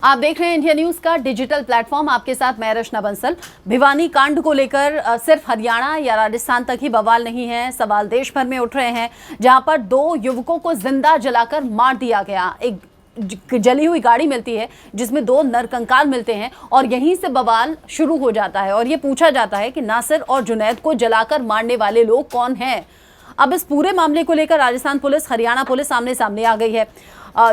आप देख रहे हैं इंडिया न्यूज का डिजिटल प्लेटफॉर्म। आपके साथ मैं रचना बंसल। भिवानी कांड को लेकर सिर्फ हरियाणा या राजस्थान तक ही बवाल नहीं है, सवाल देश भर में उठ रहे हैं, जहां पर 2 युवकों को जिंदा जलाकर मार दिया गया। एक जली हुई गाड़ी मिलती है जिसमें 2 नरकंकाल मिलते हैं और यहीं से बवाल शुरू हो जाता है और ये पूछा जाता है कि नासिर और जुनैद को जलाकर मारने वाले लोग कौन हैं। अब इस पूरे मामले को लेकर राजस्थान पुलिस, हरियाणा पुलिस सामने आ गई है।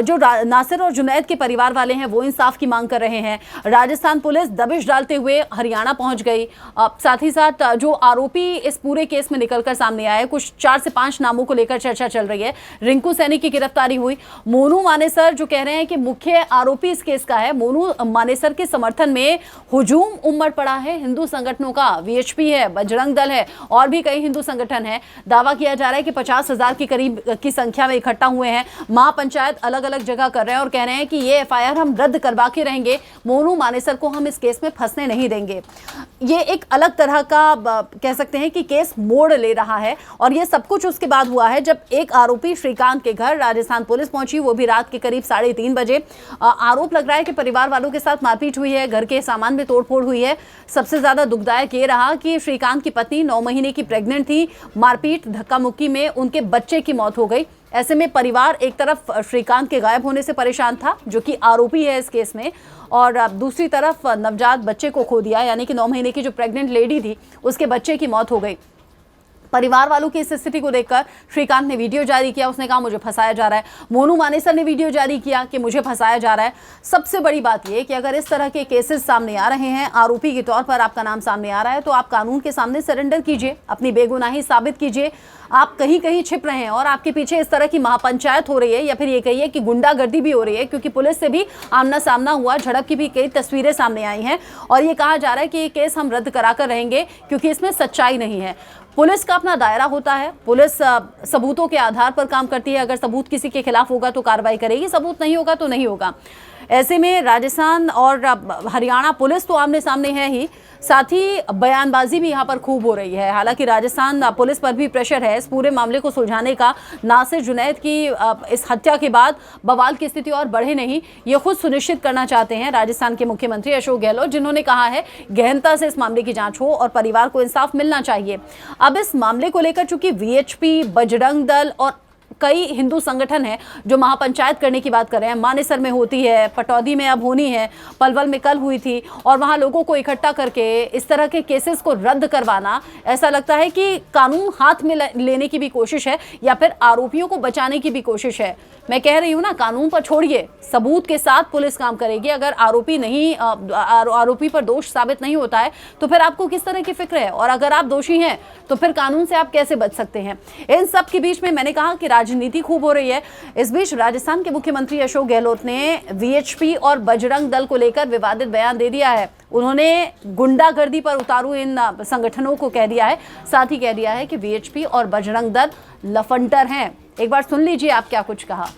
जो नासिर और जुनैद के परिवार वाले हैं वो इंसाफ की मांग कर रहे हैं। राजस्थान पुलिस दबिश डालते हुए हरियाणा पहुंच गई। साथ ही साथ जो आरोपी इस पूरे केस में निकलकर सामने आए, कुछ 4 से 5 नामों को लेकर चर्चा चल रही है। रिंकू सैनी की गिरफ्तारी हुई। मोनू मानेसर जो कह रहे हैं कि मुख्य आरोपी इस केस का है। मोनू मानेसर के समर्थन में हुजूम उमड़ पड़ा है हिंदू संगठनों का। वीएचपी है, बजरंग दल है और भी कई हिंदू संगठन है। दावा किया जा रहा है कि 50,000 के करीब की संख्या में इकट्ठा हुए हैं। महापंचायत अलग अलग जगह कर रहे हैं और कह रहे हैं कि ये एफआईआर हम रद्द करवा के रहेंगे, मोनू मानेसर को हम इस केस में फंसने नहीं देंगे। ये एक अलग तरह का कह सकते हैं कि केस मोड़ ले रहा है और ये सब कुछ उसके बाद हुआ है जब एक आरोपी श्रीकांत के घर राजस्थान पुलिस पहुंची, वो भी रात के करीब 3:30 बजे। आरोप लग रहा है कि परिवार वालों के साथ मारपीट हुई है, घर के सामान में तोड़फोड़ हुई है। सबसे ज्यादा दुखदायक ये रहा कि श्रीकांत की पत्नी 9 महीने की प्रेग्नेंट थी। मारपीट धक्का मुक्की में उनके बच्चे की मौत हो गई। ऐसे में परिवार एक तरफ श्रीकांत के गायब होने से परेशान था, जो कि आरोपी है इस केस में, और दूसरी तरफ नवजात बच्चे को खो दिया, यानी कि 9 महीने की जो प्रेग्नेंट लेडी थी उसके बच्चे की मौत हो गई। परिवार वालों की इस स्थिति को देखकर श्रीकांत ने वीडियो जारी किया। उसने कहा मुझे फंसाया जा रहा है। मोनू मानेसर ने वीडियो जारी किया कि मुझे फंसाया जा रहा है। सबसे बड़ी बात यह कि अगर इस तरह के केसेस सामने आ रहे हैं, आरोपी के तौर पर आपका नाम सामने आ रहा है, तो आप कानून के सामने सरेंडर कीजिए, अपनी बेगुनाही साबित कीजिए। आप कहीं कहीं छिप रहे हैं और आपके पीछे इस तरह की महापंचायत हो रही है, या फिर ये कहिए कि गुंडागर्दी भी हो रही है, क्योंकि पुलिस से भी आमना सामना हुआ, झड़प की भी कई तस्वीरें सामने आई हैं और ये कहा जा रहा है कि ये केस हम रद्द करा कर रहेंगे क्योंकि इसमें सच्चाई नहीं है। पुलिस का अपना दायरा होता है, पुलिस सबूतों के आधार पर काम करती है। अगर सबूत किसी के खिलाफ होगा तो कार्रवाई करेगी, सबूत नहीं होगा तो नहीं होगा। ऐसे में राजस्थान और हरियाणा पुलिस तो आमने सामने है ही, साथ ही बयानबाजी भी यहाँ पर खूब हो रही है। हालांकि राजस्थान पुलिस पर भी प्रेशर है इस पूरे मामले को सुलझाने का। नासिर जुनैद की इस हत्या के बाद बवाल की स्थिति और बढ़े नहीं, ये खुद सुनिश्चित करना चाहते हैं राजस्थान के मुख्यमंत्री अशोक गहलोत, जिन्होंने कहा है गहनता से इस मामले की जांच हो और परिवार को इंसाफ मिलना चाहिए। अब इस मामले को लेकर चूंकि वीएचपी, बजरंग दल और कई हिंदू संगठन हैं जो महापंचायत करने की बात कर रहे हैं। मानेसर में होती है, पटौदी में अब होनी है, पलवल में कल हुई थी, और वहां लोगों को इकट्ठा करके इस तरह के केसेस को रद्द करवाना, ऐसा लगता है कि कानून हाथ में लेने की भी कोशिश है या फिर आरोपियों को बचाने की भी कोशिश है। मैं कह रही हूं ना, कानून पर छोड़िए, सबूत के साथ पुलिस काम करेगी। अगर आरोपी पर दोष साबित नहीं होता है तो फिर आपको किस तरह की फिक्र है, और अगर आप दोषी हैं तो फिर कानून से आप कैसे बच सकते हैं। इन सब के बीच में मैंने कहा कि राजनीति खूब हो रही है। इस बीच राजस्थान के मुख्यमंत्री अशोक गहलोत ने वीएचपी और बजरंग दल को लेकर विवादित बयान दे दिया है। उन्होंने गुंडागर्दी पर उतारू इन संगठनों को कह दिया है, साथ ही कह दिया है कि वीएचपी और बजरंग दल लफंटर हैं। एक बार सुन लीजिए आप क्या कुछ कहा।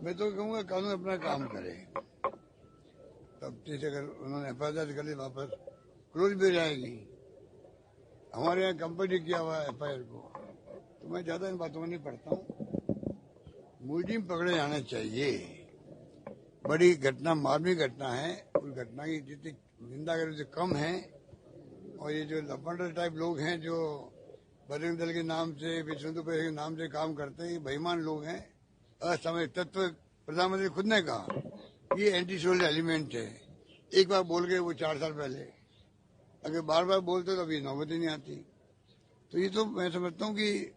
मैं तो कहूँगा कानून अपना काम करे। तब जैसे अगर उन्होंने एफआईआर कर ली, वापस क्लोज भी हो जाएगी। हमारे यहाँ कंपनी किया हुआ है एफआईआर को, तो मैं ज्यादा इन बातों में नहीं पढ़ता हूँ। मुलजिम पकड़े जाने चाहिए। बड़ी घटना, मामूली घटना है, उस घटना की जितनी निंदा करें उसे कम है। और ये जो लफंडर टाइप लोग हैं जो बजरंग दल के नाम से, विश्व हिंदू परिषद के नाम से काम करते हैं, ये बेईमान लोग हैं, असामयिक तत्व। प्रधानमंत्री खुद ने कहा ये एंटी सोशल एलिमेंट है। एक बार बोल गए वो 4 साल पहले, अगर बार बार बोलते तो अभी नौबत ही नहीं आती। तो ये तो मैं समझता हूँ कि